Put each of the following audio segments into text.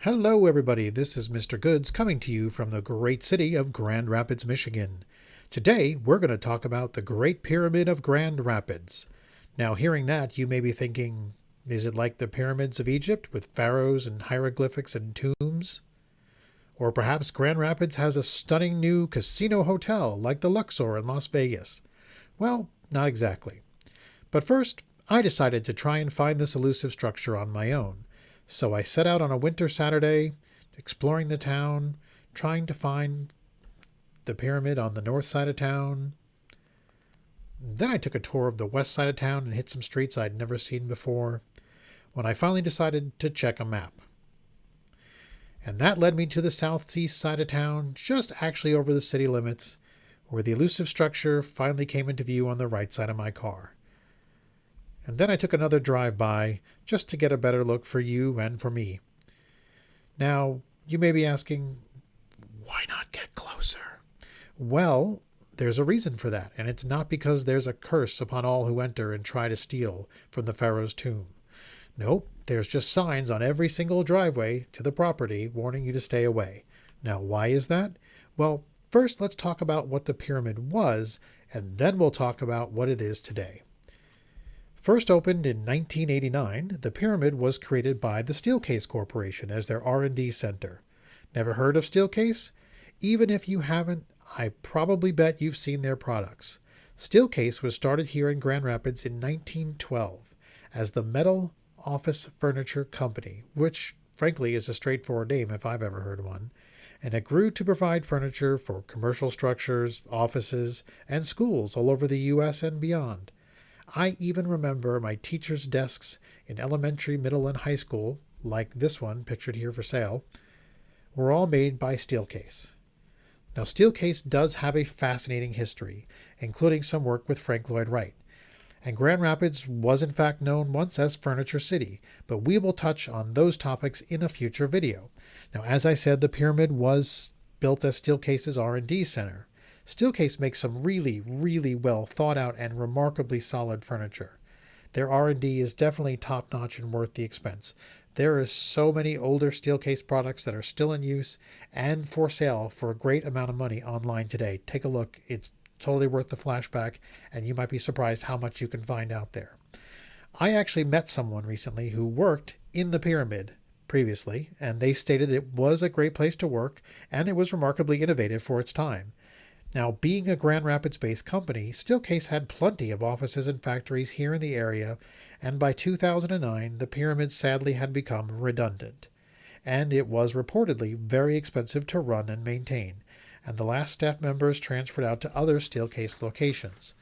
Hello, everybody. This is Mr. Goods coming to you from the great city of Grand Rapids, Michigan. Today, we're going to talk about the Great Pyramid of Grand Rapids. Now, hearing that, you may be thinking, is it like the pyramids of Egypt with pharaohs and hieroglyphics and tombs? Or perhaps Grand Rapids has a stunning new casino hotel like the Luxor in Las Vegas? Well, not exactly. But first, I decided to try and find this elusive structure on my own. So I set out on a winter Saturday, exploring the town, trying to find the pyramid on the north side of town. Then I took a tour of the west side of town and hit some streets I'd never seen before, when I finally decided to check a map. And that led me to the southeast side of town, just actually over the city limits, where the elusive structure finally came into view on the right side of my car. And then I took another drive-by just to get a better look for you and for me. Now, you may be asking, why not get closer? Well, there's a reason for that, and it's not because there's a curse upon all who enter and try to steal from the pharaoh's tomb. Nope, there's just signs on every single driveway to the property warning you to stay away. Now, why is that? Well, first let's talk about what the pyramid was, and then we'll talk about what it is today. First opened in 1989, the pyramid was created by the Steelcase Corporation as their R&D center. Never heard of Steelcase? Even if you haven't, I probably bet you've seen their products. Steelcase was started here in Grand Rapids in 1912 as the Metal Office Furniture Company, which frankly is a straightforward name if I've ever heard one, and it grew to provide furniture for commercial structures, offices, and schools all over the U.S. and beyond. I even remember my teachers' desks in elementary, middle, and high school, like this one pictured here for sale, were all made by Steelcase. Now, Steelcase does have a fascinating history, including some work with Frank Lloyd Wright. And Grand Rapids was in fact known once as Furniture City, but we will touch on those topics in a future video. Now, as I said, the pyramid was built as Steelcase's R&D center. Steelcase makes some really well thought out and remarkably solid furniture. Their R&D is definitely top-notch and worth the expense. There is so many older Steelcase products that are still in use and for sale for a great amount of money online today. Take a look. It's totally worth the flashback, and you might be surprised how much you can find out there. I actually met someone recently who worked in the pyramid previously, and they stated it was a great place to work and it was remarkably innovative for its time. Now, being a Grand Rapids-based company, Steelcase had plenty of offices and factories here in the area, and by 2009, the pyramid sadly had become redundant. And it was reportedly very expensive to run and maintain, and the last staff members transferred out to other Steelcase locations.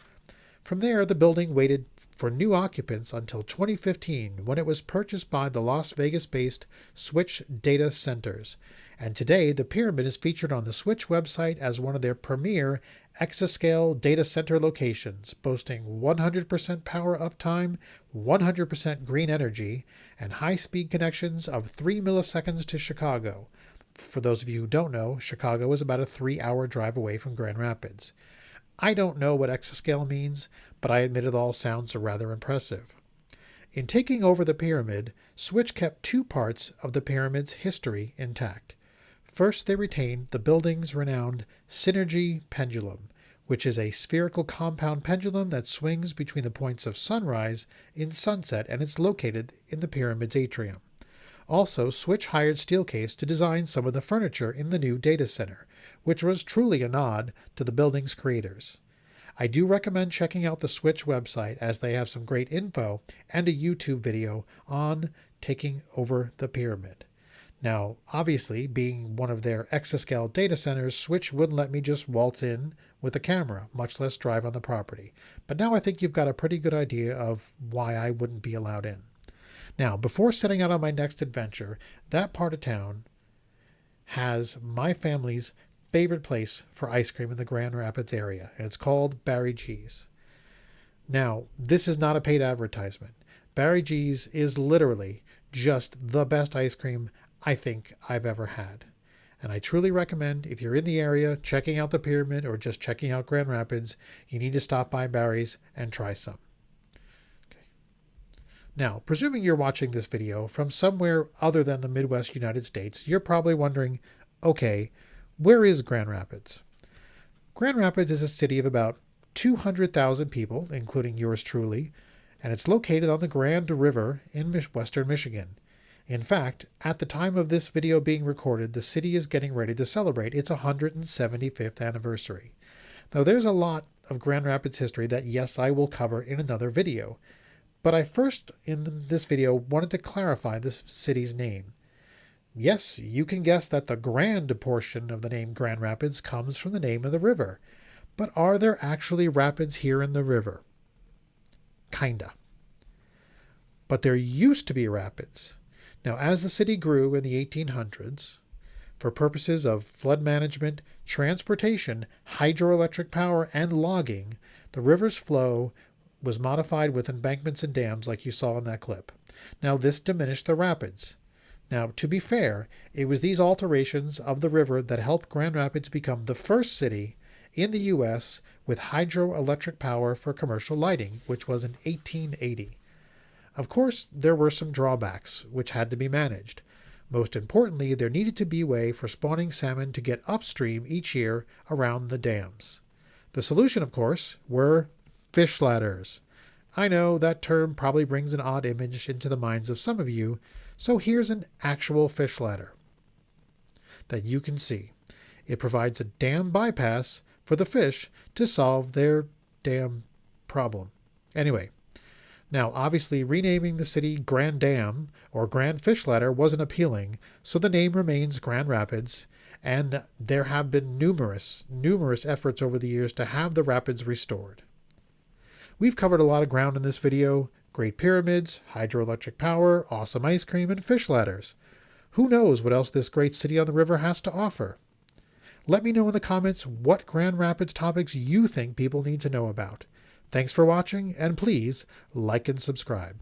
From there, the building waited for new occupants until 2015, when it was purchased by the Las Vegas-based Switch Data Centers. And today, the pyramid is featured on the Switch website as one of their premier exascale data center locations, boasting 100% power uptime, 100% green energy, and high-speed connections of 3 milliseconds to Chicago. For those of you who don't know, Chicago is about a 3-hour drive away from Grand Rapids. I don't know what exascale means, but I admit it all sounds rather impressive. In taking over the pyramid, Switch kept two parts of the pyramid's history intact. First, they retained the building's renowned Synergy pendulum, which is a spherical compound pendulum that swings between the points of sunrise and sunset, and it's located in the pyramid's atrium. Also, Switch hired Steelcase to design some of the furniture in the new data center, which was truly a nod to the building's creators. I do recommend checking out the Switch website as they have some great info and a YouTube video on taking over the pyramid. Now, obviously, being one of their exascale data centers, Switch wouldn't let me just waltz in with a camera, much less drive on the property. But now I think you've got a pretty good idea of why I wouldn't be allowed in. Now, before setting out on my next adventure, that part of town has my family's favorite place for ice cream in the Grand Rapids area, and it's called Barry G's. Now, this is not a paid advertisement. Barry G's is literally just the best ice cream I think I've ever had. And I truly recommend, if you're in the area, checking out the pyramid or just checking out Grand Rapids, you need to stop by Barry's and try some. Okay. Now, presuming you're watching this video from somewhere other than the Midwest United States, you're probably wondering, okay, where is Grand Rapids? Grand Rapids is a city of about 200,000 people, including yours truly, and it's located on the Grand River in western Michigan. In fact, at the time of this video being recorded, the city is getting ready to celebrate its 175th anniversary. Now, there's a lot of Grand Rapids history that, yes, I will cover in another video, but I first, in this video, wanted to clarify this city's name. Yes, you can guess that the grand portion of the name Grand Rapids comes from the name of the river, but are there actually rapids here in the river? Kinda. But there used to be rapids. Now, as the city grew in the 1800s, for purposes of flood management, transportation, hydroelectric power, and logging, the river's flow was modified with embankments and dams like you saw in that clip. Now, this diminished the rapids. Now, to be fair, it was these alterations of the river that helped Grand Rapids become the first city in the U.S. with hydroelectric power for commercial lighting, which was in 1880. Of course, there were some drawbacks, which had to be managed. Most importantly, there needed to be a way for spawning salmon to get upstream each year around the dams. The solution, of course, were fish ladders. I know that term probably brings an odd image into the minds of some of you, so here's an actual fish ladder that you can see. It provides a dam bypass for the fish to solve their dam problem. Anyway, now obviously renaming the city Grand Dam or Grand Fish Ladder wasn't appealing, so the name remains Grand Rapids, and there have been numerous efforts over the years to have the rapids restored. We've covered a lot of ground in this video: Great Pyramids, hydroelectric power, awesome ice cream, and fish ladders. Who knows what else this great city on the river has to offer? Let me know in the comments what Grand Rapids topics you think people need to know about. Thanks for watching, and please like and subscribe.